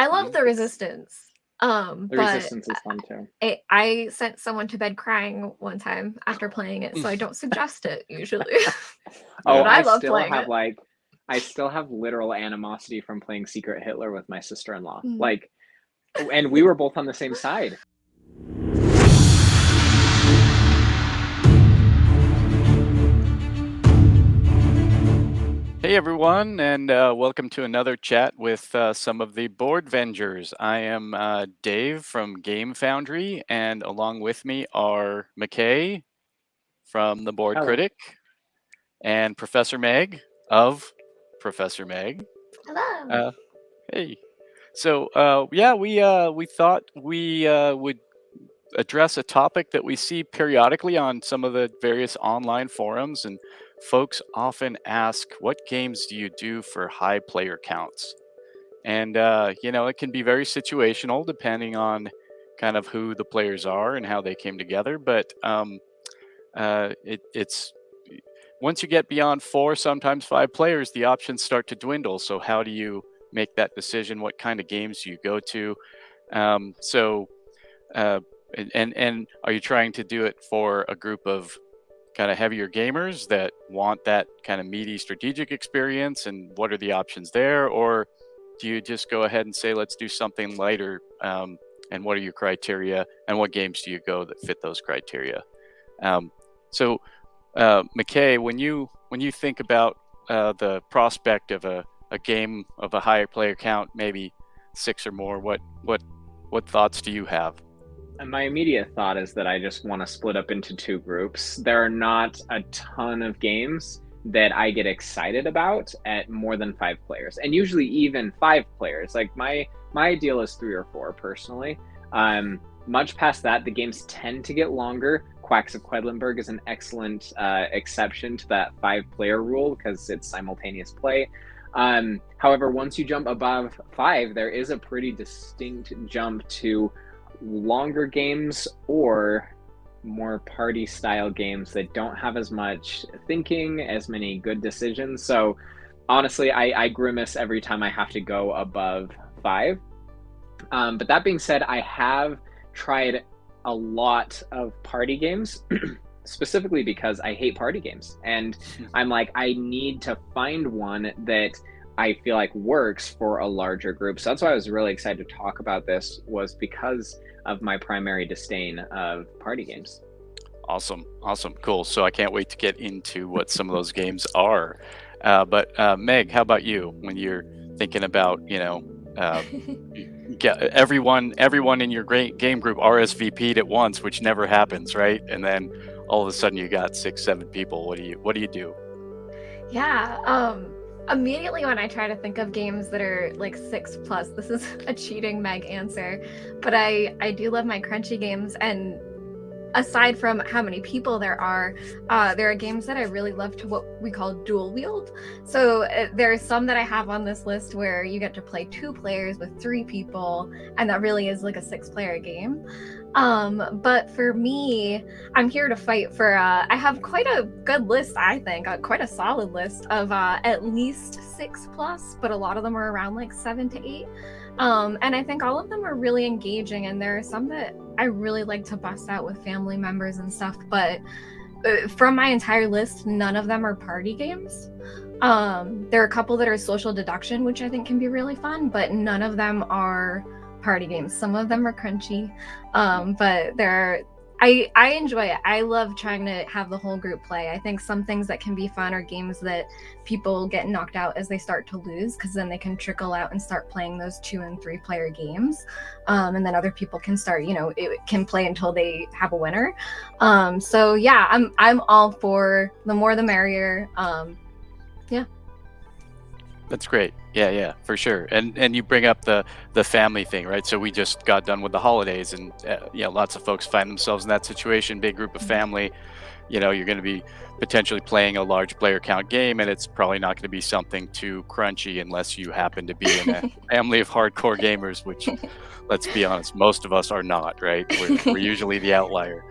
I love Mhm. the resistance. The But resistance is fun too. I sent someone to bed crying one time after playing it, so I don't suggest it usually. Oh, But Yeah. I love playing it. I still have literal animosity from playing Secret Hitler with my sister-in-law. Mm. And we were both on the same side. Hey everyone, and welcome to another chat with some of the Boardvengers. I am Dave from Foundry, and along with me are McKay from the Board Hello. Critic and Professor Meg of Professor Meg. Hello. Uh, hey, so yeah, we thought we would address a topic that we see periodically on some of the various online forums, and folks often ask, what games do you do for high player counts? And it can be very situational depending on kind of who the players are and how they came together. But it's once you get beyond 4, sometimes 5 players, the options start to dwindle. So how do you make that decision? What kind of games do you go to? So uh, and are you trying to do it for a group of kind of heavier gamers that want that kind of meaty strategic experience? And what are the options there? Or do you just go ahead and say, let's do something lighter? And what are your criteria? And what games do you go that fit those criteria? So, McKay, when you think about the prospect of a game of a higher player count, maybe 6 or more, what thoughts do you have? And my immediate thought is that I just want to split up into 2 groups. There are not a ton of games that I get excited about at more than 5 players, and usually even 5 players. Like my ideal is 3 or 4 personally. Much past that, the games tend to get longer. Quacks of Quedlinburg is an excellent exception to that 5-player rule because it's simultaneous play. However, once you jump above 5, there is a pretty distinct jump to longer games or more party style games that don't have as much thinking, as many good decisions. So honestly, I grimace every time I have to go above 5. But that being said, I have tried a lot of party games specifically because I hate party games, and I'm like, I need to find one that I feel like works for a larger group. So that's why I was really excited to talk about this, was because of my primary disdain of party games. Awesome. Cool. So I can't wait to get into what some of those games are. But Meg, how about you? When you're thinking about, get everyone in your game group RSVP'd at once, which never happens, right? And then all of a sudden you got 6, 7 people. What do you do? Yeah. Immediately when I try to think of games that are like 6 plus, this is a cheating Meg answer, but I do love my crunchy games. And aside from how many people there are games that I really love to what we call dual wield. So there are some that I have on this list where you get to play 2 players with 3 people, and that really is like a 6-player game. But for me, I'm here to fight for I have quite a good list, I think, quite a solid list of at least 6 plus, but a lot of them are around like 7 to 8. And I think all of them are really engaging, and there are some that I really like to bust out with family members and stuff, but from my entire list, none of them are party games. There are a couple that are social deduction, which I think can be really fun, but none of them are party games. Some of them are crunchy, but I enjoy it. I love trying to have the whole group play. I think some things that can be fun are games that people get knocked out as they start to lose, because then they can trickle out and start playing those 2 and 3 player games, and then other people can start, it can play until they have a winner. So yeah, I'm all for the more the merrier. Yeah. That's great. Yeah, for sure. And you bring up the family thing, right? So we just got done with the holidays, and lots of folks find themselves in that situation. Big group of family. You're going to be potentially playing a large player count game, and it's probably not going to be something too crunchy unless you happen to be in a family of hardcore gamers, which, let's be honest, most of us are not, right? We're usually the outlier.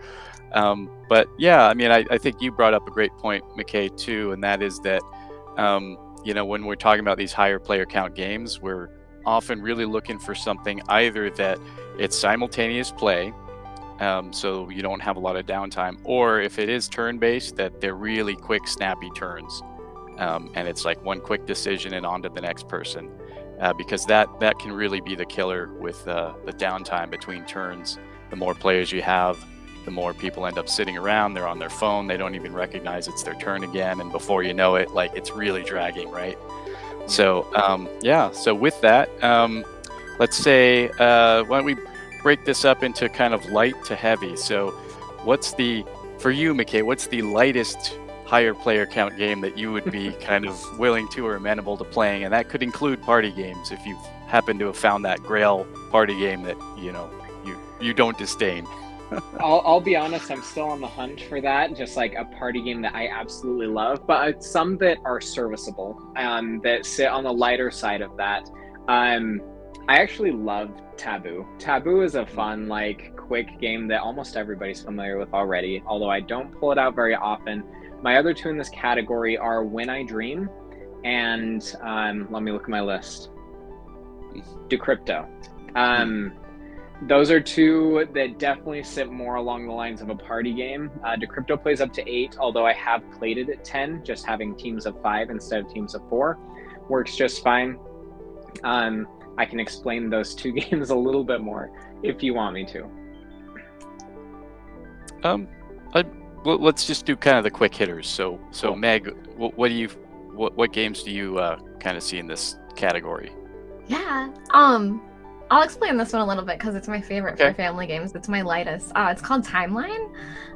But yeah, I mean, I think you brought up a great point, McKay, too, and that is that when we're talking about these higher player count games, we're often really looking for something either that it's simultaneous play, so you don't have a lot of downtime, or if it is turn-based, that they're really quick, snappy turns, and it's like one quick decision and on to the next person, because that can really be the killer with the downtime between turns. The more players you have, the more people end up sitting around. They're on their phone. They don't even recognize it's their turn again, and before you know it, like, it's really dragging, right? So yeah. So with that, let's say why don't we break this up into kind of light to heavy. So for you, McKay, what's the lightest higher player count game that you would be kind of willing to or amenable to playing? And that could include party games if you've happened to have found that grail party game that you don't disdain. I'll be honest, I'm still on the hunt for that, just like a party game that I absolutely love, but some that are serviceable, that sit on the lighter side of that. I actually love Taboo. Taboo is a fun, like, quick game that almost everybody's familiar with already, although I don't pull it out very often. My other two in this category are When I Dream and let me look at my list. Decrypto. Those are two that definitely sit more along the lines of a party game. Decrypto plays up to 8, although I have played it at 10, just having teams of 5 instead of teams of 4. Works just fine. I can explain those two games a little bit more if you want me to. Well, let's just do kind of the quick hitters. So Cool. Meg, what games do you kind of see in this category? Yeah. I'll explain this one a little bit because it's my favorite Okay. for family games. It's my lightest. It's called Timeline.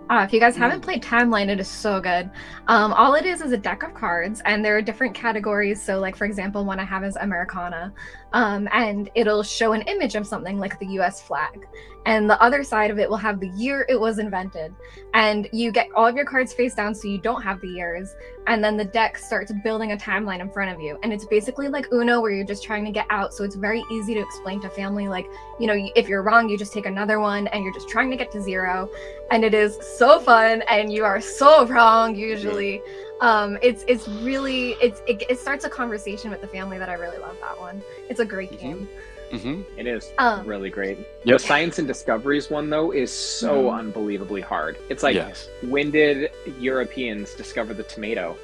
If you guys haven't played Timeline, it is so good. All it is a deck of cards, and there are different categories. So, like, for example, one I have is Americana, and it'll show an image of something like the U.S. flag, and the other side of it will have the year it was invented. And you get all of your cards face down, so you don't have the years. And then the deck starts building a timeline in front of you, and it's basically like Uno, where you're just trying to get out. So it's very easy to explain to family, like, if you're wrong, you just take another one, and you're just trying to get to 0. And it is so fun, and you are so wrong usually. It's really it starts a conversation with the family that I really love. That one, it's a great game. It is really great. Yep. The Science and Discoveries one, though, is so unbelievably hard. It's like, when did Europeans discover the tomato?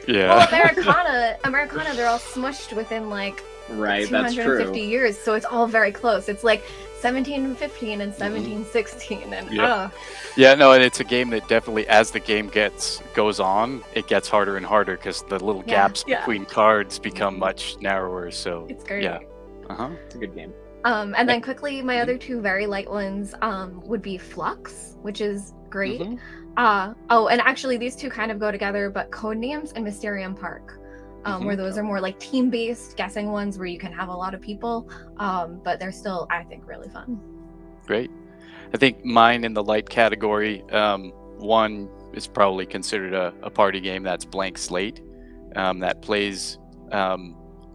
Yeah. Well, Americana, they're all smushed within like Right, that's 250 true. years, so it's all very close. It's like 1715 and 1716, and Yeah, no, and it's a game that definitely, as the game goes on, it gets harder and harder because the little gaps between cards become much narrower. So it's great. Yeah. It's a good game. And then quickly, my other two very light ones would be Flux, which is great. And actually these two kind of go together, but Codenames and Mysterium Park, where those are more like team-based guessing ones where you can have a lot of people, but they're still, I think, really fun. Great. I think mine in the light category, one is probably considered a party game. That's Blank Slate. That plays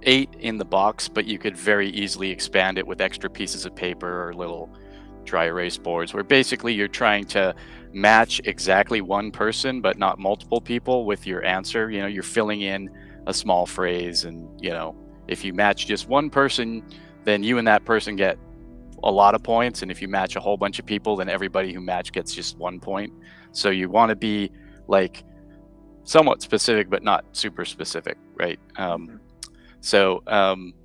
8 in the box, but you could very easily expand it with extra pieces of paper or little dry erase boards, where basically you're trying to match exactly one person but not multiple people with your answer. You're filling in a small phrase, and if you match just one person, then you and that person get a lot of points, and if you match a whole bunch of people, then everybody who matched gets just 1 point. So you want to be like somewhat specific but not super specific, right? So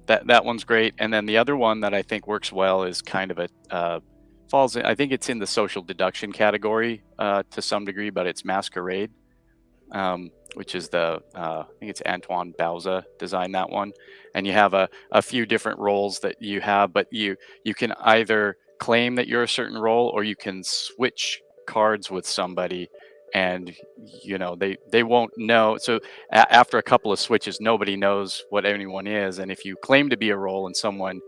that one's great. And then the other one that I think works well is kind of falls in, I think it's in the social deduction category to some degree, but it's Masquerade, which is I think it's Antoine Bauza designed that one. And you have a few different roles that you have, but you can either claim that you're a certain role, or you can switch cards with somebody, and they won't know. So after a couple of switches, nobody knows what anyone is. And if you claim to be a role and someone,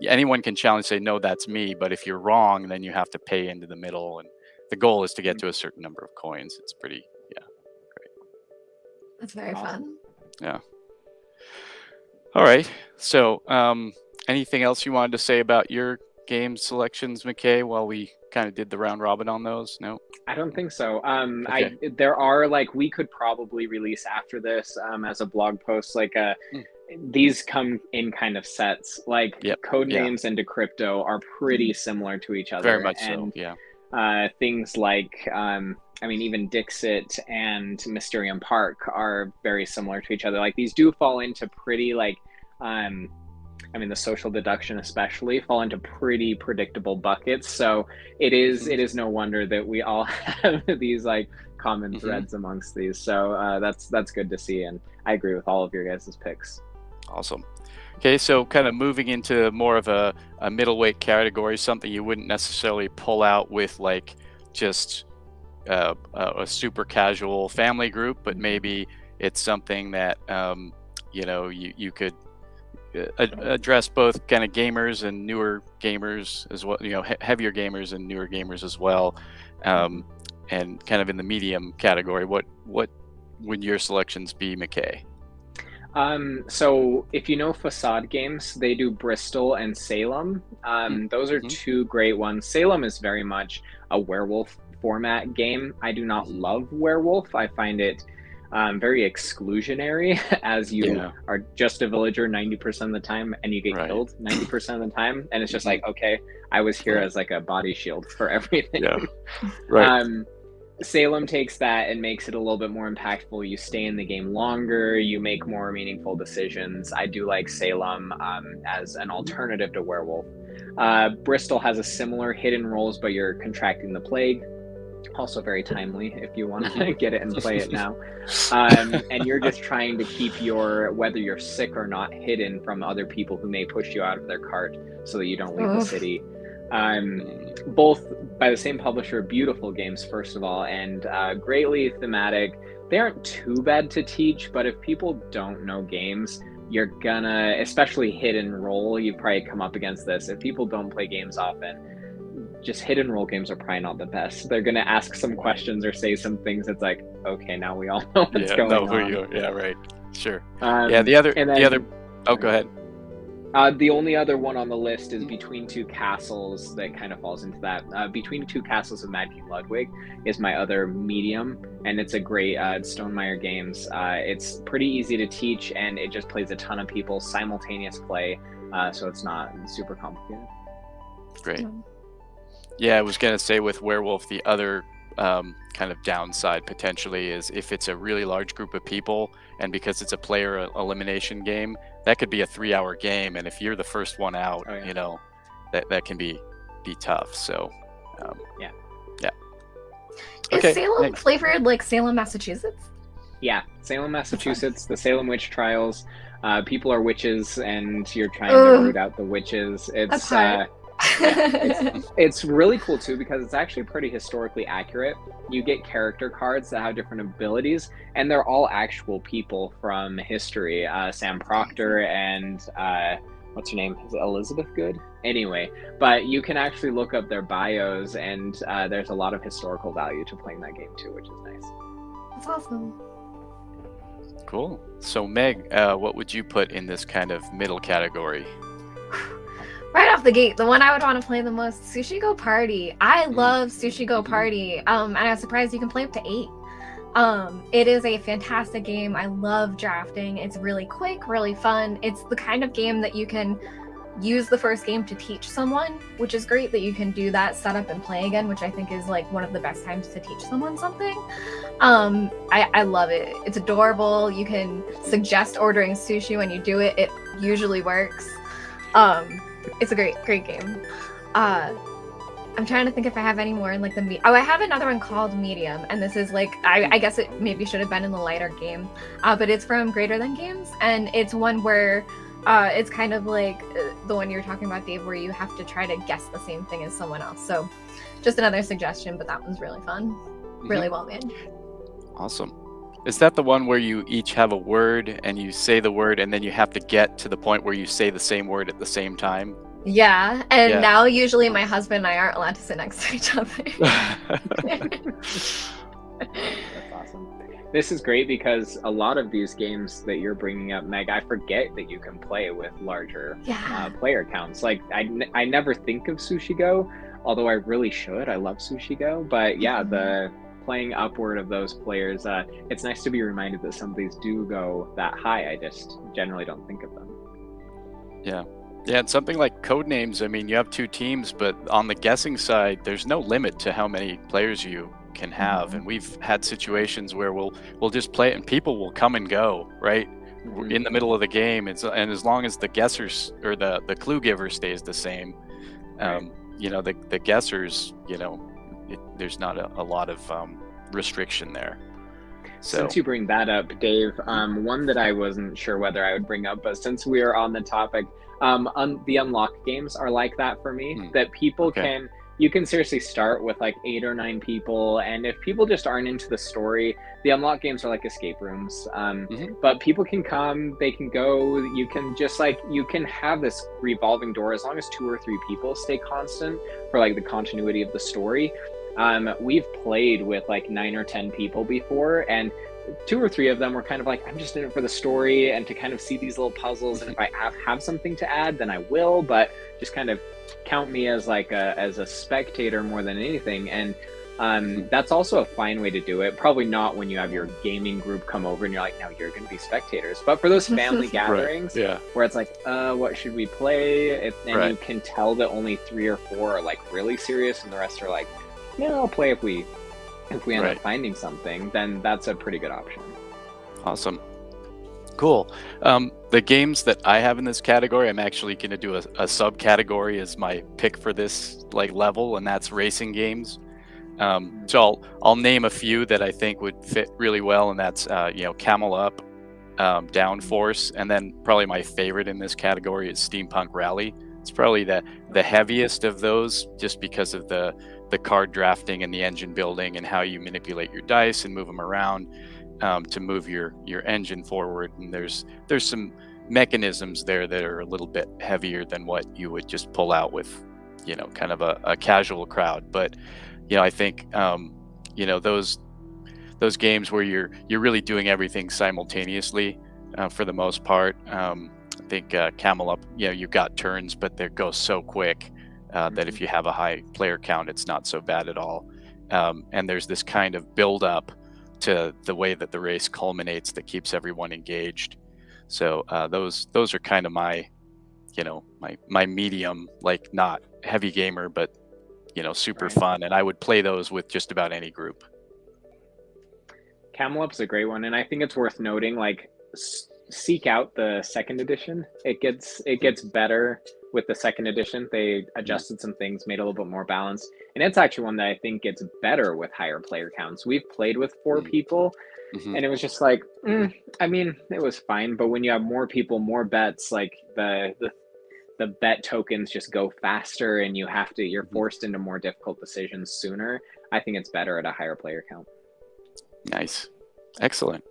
anyone can challenge, say, no, that's me. But if you're wrong, then you have to pay into the middle. And the goal is to get to a certain number of coins. It's pretty, great. That's very fun. Yeah. All right. So anything else you wanted to say about your game selections, McKay, while we kind of did the round robin on those? No? I don't think so. Okay. There are, like, we could probably release after this as a blog post, like these come in kind of sets. Like Yep. Codenames and Decrypto are pretty similar to each other. Very much and, so. Yeah. Things like, even Dixit and Mysterium Park are very similar to each other. Like these do fall into pretty like, the social deduction especially fall into pretty predictable buckets. So it is no wonder that we all have these like common threads amongst these. So that's good to see, and I agree with all of your guys' picks. Awesome. Okay, so kind of moving into more of a middleweight category, something you wouldn't necessarily pull out with like just a super casual family group, but maybe it's something that you could address both kind of gamers and newer gamers as well, heavier gamers and newer gamers as well, and kind of in the medium category. What would your selections be, McKay? So if you know Facade Games, they do Bristol and Salem. Those are two great ones. Salem is very much a werewolf format game. I do not love werewolf. I find it very exclusionary, as you are just a villager 90% of the time and you get killed 90% of the time. And it's just like, okay, I was here as like a body shield for everything. Yeah. Right. Salem takes that and makes it a little bit more impactful. You stay in the game longer, you make more meaningful decisions. I do like Salem as an alternative to werewolf. Bristol has a similar hidden roles, but you're contracting the plague. Also very timely if you want to get it and play it now. And you're just trying to keep whether you're sick or not, hidden from other people who may push you out of their cart so that you don't leave the city. Both by the same publisher, beautiful games, first of all, and greatly thematic. They aren't too bad to teach, but if people don't know games, you're gonna, especially hidden role, you probably come up against this. If people don't play games often, just hidden role games are probably not the best. They're gonna ask some questions or say some things. It's like, okay, now we all know what's going on. Yeah, right. Sure. The Oh, go ahead. The only other one on the list is Between Two Castles, that kind of falls into that. Between Two Castles of Mad King Ludwig is my other medium, and it's a great Stonemaier Games. It's pretty easy to teach, and it just plays a ton of people simultaneous play, so it's not super complicated. Great. Yeah, I was going to say with Werewolf, the other kind of downside potentially is if it's a really large group of people, and because it's a player elimination game, that could be a 3-hour game, and if you're the first one out, that can be tough. So yeah. Is Salem flavored like Salem, Massachusetts? Yeah, Salem, Massachusetts, the Salem witch trials. People are witches and you're trying to root out the witches. It's it's really cool too, because it's actually pretty historically accurate. You get character cards that have different abilities, and they're all actual people from history. Sam Proctor and what's her name? Is it Elizabeth Good? Anyway, but you can actually look up their bios, and there's a lot of historical value to playing that game too, which is nice. That's awesome. Cool. So Meg, what would you put in this kind of middle category? Right off the gate, the one I would want to play the most, Sushi Go Party. I love Sushi Go Party, and I was surprised you can play up to 8. It is a fantastic game. I love drafting. It's really quick, really fun. It's the kind of game that you can use the first game to teach someone, which is great that you can do that, set up and play again, which I think is like one of the best times to teach someone something. I love it. It's adorable. You can suggest ordering sushi when you do it. It usually works. It's a great game. I'm trying to think if I have any more in like I have another one called Medium, and this is like I guess it maybe should have been in the lighter game, but it's from Greater Than Games, and it's one where it's kind of like the one you were talking about, Dave, where you have to try to guess the same thing as someone else. So just another suggestion, but that one's really fun, really well made. Awesome. Is that the one where you each have a word and you say the word and then you have to get to the point where you say the same word at the same time? Yeah, and now usually my husband and I aren't allowed to sit next to each other. That's awesome. This is great because a lot of these games that you're bringing up, Meg, I forget that you can play with larger player counts. Like I never think of Sushi Go, although I really should. I love Sushi Go, but yeah, the playing upward of those players, it's nice to be reminded that some of these do go that high. I just generally don't think of them. Yeah. Yeah, and something like Codenames, I mean, you have 2 teams, but on the guessing side, there's no limit to how many players you can have. And we've had situations where we'll just play it and people will come and go, right? In the middle of the game. And as long as the guessers or the clue giver stays the same, you know, the guessers, you know, there's not a lot of restriction there. So, since you bring that up, Dave, one that I wasn't sure whether I would bring up, but since we are on the topic, the unlock games are like that for me, that people you can seriously start with like 8 or 9 people, and if people just aren't into the story, the unlock games are like escape rooms. But people can come, they can go, you can just like, you can have this revolving door as long as 2 or 3 people stay constant for like the continuity of the story. We've played with like 9 or 10 people before, and 2 or 3 of them were kind of like, I'm just in it for the story and to kind of see these little puzzles, and if I have something to add, then I will, but just kind of count me as like as a spectator more than anything. And that's also a fine way to do it. Probably not when you have your gaming group come over and you're like, now you're going to be spectators, but for those family gatherings where it's like, what should we play? And you can tell that only 3 or 4 are like really serious and the rest are like, yeah, I'll play if we end up finding something, then that's a pretty good option. Awesome. Cool. The games that I have in this category, I'm actually going to do a subcategory as my pick for this like level, and that's racing games. So I'll name a few that I think would fit really well, and that's you know, Camel Up, Downforce, and then probably my favorite in this category is Steampunk Rally. It's probably the heaviest of those, just because of the card drafting and the engine building and how you manipulate your dice and move them around to move your engine forward. And there's some mechanisms there that are a little bit heavier than what you would just pull out with, you know, kind of a casual crowd. But you know, I think you know, those games where you're really doing everything simultaneously for the most part. I think Camel Up, you know, you've got turns, but they go so quick that if you have a high player count, it's not so bad at all. And there's this kind of build up to the way that the race culminates that keeps everyone engaged. So those are kind of my, you know, my medium, like not heavy gamer, but you know, super fun. And I would play those with just about any group. Camel Up's a great one, and I think it's worth noting, like, seek out the 2nd edition. It gets better with the 2nd edition. They adjusted some things, made it a little bit more balanced, and it's actually one that I think gets better with higher player counts. We've played with 4 people, and it was just like, I mean, it was fine, but when you have more people, more bets, like the bet tokens just go faster, and you're forced into more difficult decisions sooner. I think it's better at a higher player count. Nice. Excellent.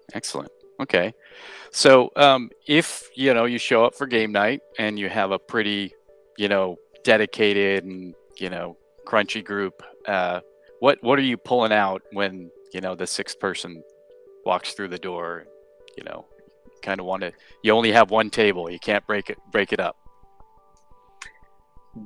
Okay. So if, you know, you show up for game night and you have a pretty, you know, dedicated and, you know, crunchy group, what are you pulling out when, you know, the 6th person walks through the door? You know, kind of want to, you only have one table, you can't break it up.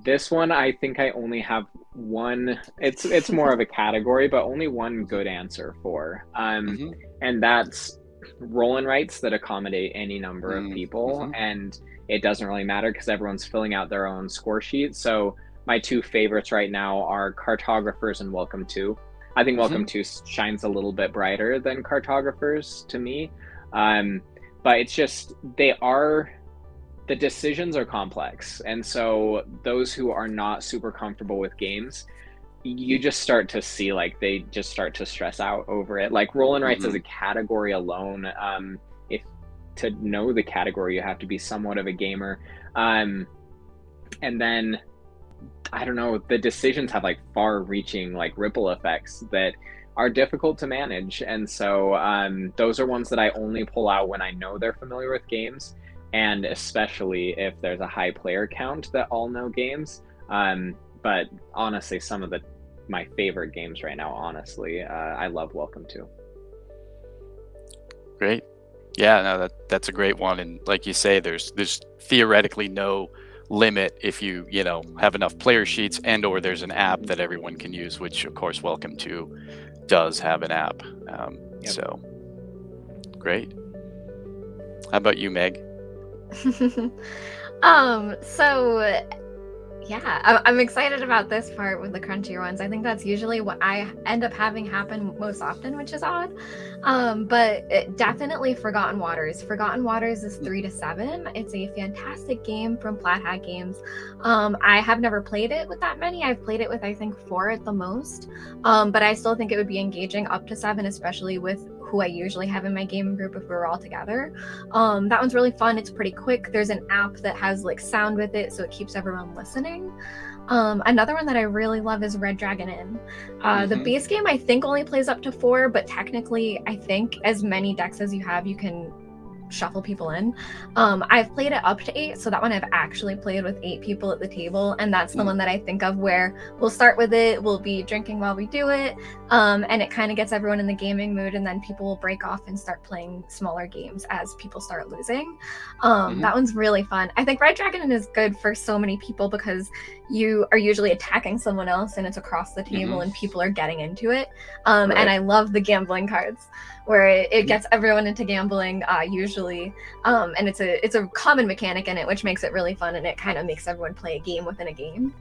This one, I think I only have one. It's more of a category, but only one good answer for. And that's roll and writes that accommodate any number of people, and it doesn't really matter because everyone's filling out their own score sheet. So my 2 favorites right now are Cartographers and Welcome To. I think Welcome To shines a little bit brighter than Cartographers to me, but it's just the decisions are complex, and so those who are not super comfortable with games, you just start to see like they just start to stress out over it. Like roll and writes as a category alone, if to know the category you have to be somewhat of a gamer, and then I don't know, the decisions have like far-reaching like ripple effects that are difficult to manage, and so those are ones that I only pull out when I know they're familiar with games, and especially if there's a high player count that all know games. But honestly, some of my favorite games right now, honestly, I love Welcome To. Great. Yeah, no, that's a great one. And like you say, there's theoretically no limit if you know, have enough player sheets, and or there's an app that everyone can use, which of course Welcome To does have an app. Yep. So great. How about you, Meg? So yeah, I'm excited about this part with the crunchier ones. I think that's usually what I end up having happen most often, which is odd. But definitely Forgotten Waters. Forgotten Waters is 3 to 7. It's a fantastic game from Plaid Hat Games. I have never played it with that many. I've played it with, I think, 4 at the most. But I still think it would be engaging up to 7, especially with who I usually have in my game group if we were all together. That one's really fun. It's pretty quick. There's an app that has like sound with it, so it keeps everyone listening. Another one that I really love is Red Dragon Inn. The base game I think only plays up to 4, but technically I think as many decks as you have, you can shuffle people in. I've played it up to 8, so that one I've actually played with 8 people at the table, and that's the one that I think of where we'll start with it, we'll be drinking while we do it, and it kind of gets everyone in the gaming mood, and then people will break off and start playing smaller games as people start losing. That one's really fun. I think Red Dragon is good for so many people because you are usually attacking someone else and it's across the table and people are getting into it. And I love the gambling cards where it gets everyone into gambling usually, and it's a common mechanic in it, which makes it really fun, and it kind of makes everyone play a game within a game.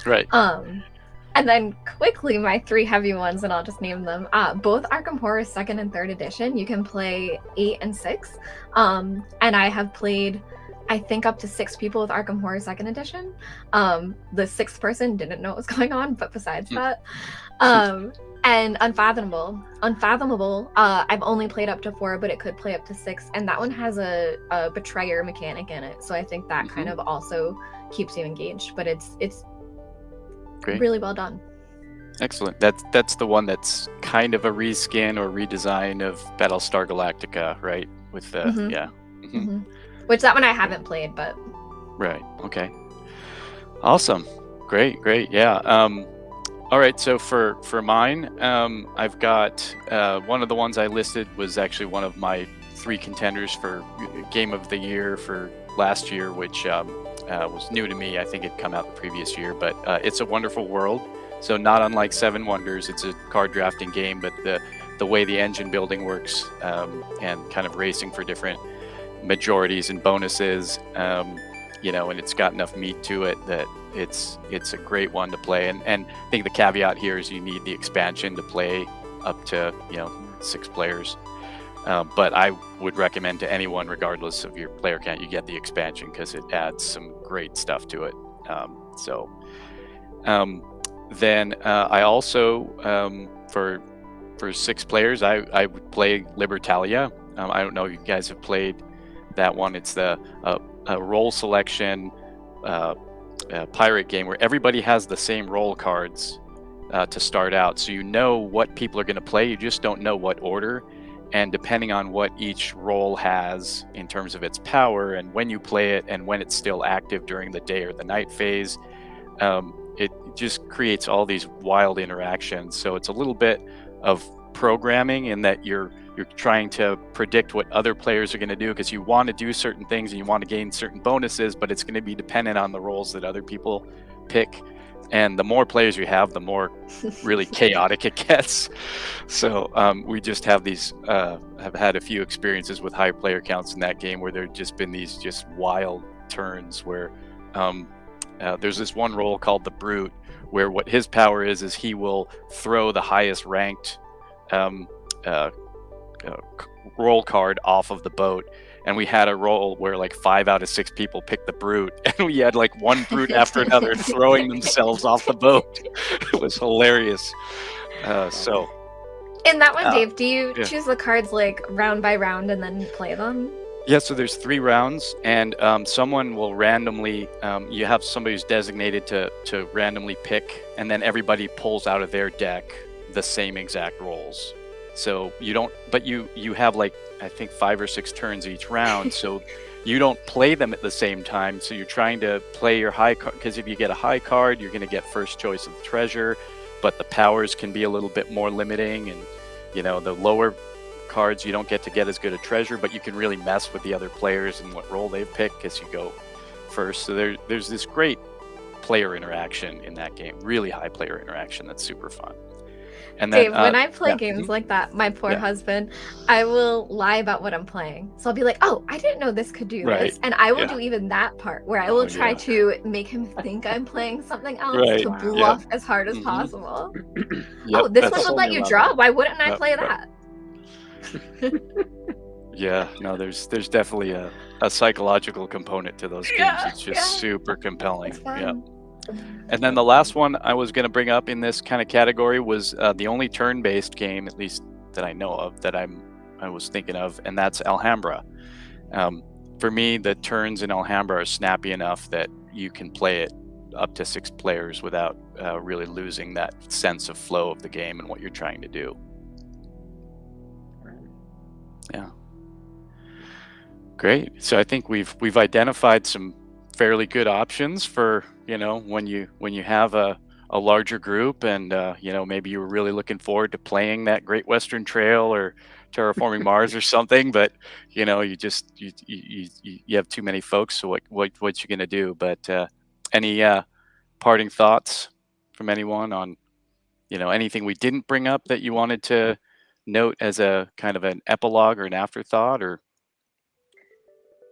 Right. And then quickly, my 3 heavy ones, and I'll just name them. Both Arkham Horror 2nd and 3rd edition, you can play 8 and 6. And I have played, I think, up to 6 people with Arkham Horror 2nd edition. The 6th person didn't know what was going on, but besides that. And Unfathomable, I've only played up to 4, but it could play up to 6, and that one has a betrayer mechanic in it, so I think that kind of also keeps you engaged, but it's Great. Really well done. Excellent. That's the one that's kind of a reskin or redesign of Battlestar Galactica, right? With the Which that one I haven't played, but right. Okay. Awesome. Great. Yeah. All right, so for mine, I've got one of the ones I listed was actually one of my 3 contenders for Game of the Year for last year, which was new to me. I think it'd come out the previous year, but It's a Wonderful World. So not unlike Seven Wonders, it's a card drafting game, but the way the engine building works and kind of racing for different majorities and bonuses, and it's got enough meat to it that it's a great one to play. And I think the caveat here is you need the expansion to play up to 6 players. But I would recommend to anyone, regardless of your player count, you get the expansion because it adds some great stuff to it. Then I also, for 6 players, I would play Libertalia. I don't know if you guys have played that one. It's the role selection pirate game where everybody has the same role cards to start out. So you know what people are going to play, you just don't know what order. And depending on what each role has in terms of its power and when you play it and when it's still active during the day or the night phase, it just creates all these wild interactions. So it's a little bit of programming in that you're trying to predict what other players are going to do because you want to do certain things and you want to gain certain bonuses, but it's going to be dependent on the roles that other people pick. And the more players you have, the more really chaotic it gets. So we just have had a few experiences with high player counts in that game where there have just been these just wild turns where there's this one role called the Brute where what his power is he will throw the highest ranked roll card off of the boat. And we had a roll where like 5 out of 6 people picked the Brute, and we had like one Brute after another throwing themselves off the boat. It was hilarious. So in that one, Dave, do you choose the cards like round by round and then play them? Yeah, so there's 3 rounds, and someone will randomly, you have somebody who's designated to randomly pick, and then everybody pulls out of their deck the same exact rolls. So you don't, but you have like, I think 5 or 6 turns each round, so you don't play them at the same time. So you're trying to play your high card, because if you get a high card, you're going to get first choice of the treasure, but the powers can be a little bit more limiting, and the lower cards you don't get as good a treasure, but you can really mess with the other players and what role they've picked because you go first. So there's this great player interaction in that game, really high player interaction that's super fun. And then, Dave, when I play yeah. games like that, my poor Yeah. husband, I will lie about what I'm playing. So I'll be like, oh, I didn't know this could do Right. this. And I will Yeah. do even that part where I will try yeah. to make him think I'm playing something else Right. to Wow. bluff as hard as Mhm. possible. Yep, Oh, this that's one a would whole let new you level. draw. Why wouldn't I Yep, play yep. that? Yeah, no, there's definitely a psychological component to those games. Yeah, It's just yeah. super compelling. It's Yeah. fun. And then the last one I was going to bring up in this kind of category was the only turn-based game, at least that I know of, that I was thinking of, and that's Alhambra. For me, the turns in Alhambra are snappy enough that you can play it up to 6 players without really losing that sense of flow of the game and what you're trying to do. Yeah. Great. So I think we've identified some fairly good options for, when you have a larger group and maybe you were really looking forward to playing that Great Western Trail or Terraforming Mars or something, but you have too many folks, so what you gonna do? But any parting thoughts from anyone on anything we didn't bring up that you wanted to note as a kind of an epilogue or an afterthought? Or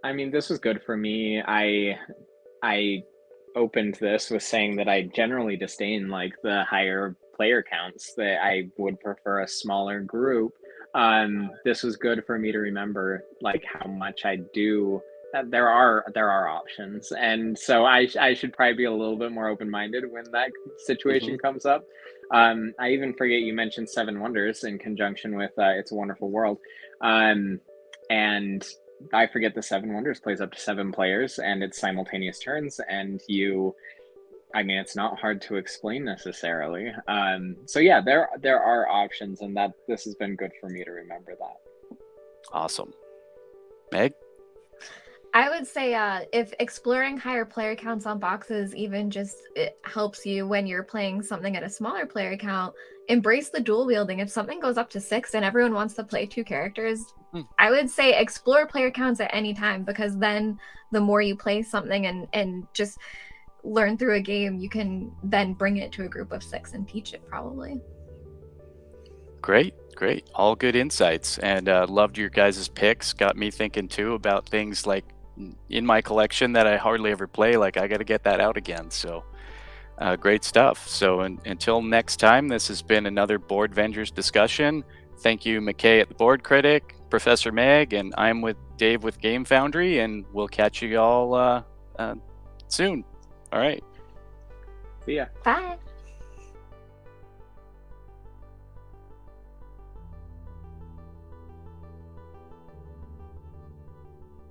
I mean, this was good for me. I opened this with saying that I generally disdain like the higher player counts, that I would prefer a smaller group. This was good for me to remember like how much I do. There are options, and so I should probably be a little bit more open-minded when that situation comes up. I even forget you mentioned Seven Wonders in conjunction with It's a Wonderful World, and I forget the Seven Wonders plays up to 7 players and it's simultaneous turns, and it's not hard to explain necessarily. So yeah, there are options, and that this has been good for me to remember that. Awesome. Meg? I would say if exploring higher player counts on boxes even just it helps you when you're playing something at a smaller player count, embrace the dual wielding. If something goes up to 6 and everyone wants to play 2 characters, I would say explore player counts at any time, because then the more you play something and just learn through a game, you can then bring it to a group of 6 and teach it probably. Great. All good insights, and loved your guys' picks. Got me thinking too about things like in my collection that I hardly ever play. Like I got to get that out again. So great stuff. So until next time, this has been another Boardvengers discussion. Thank you, McKay at the Board Critic, Professor Meg, and I'm with Dave with Game Foundry, and we'll catch you all soon. All right. See ya. Bye.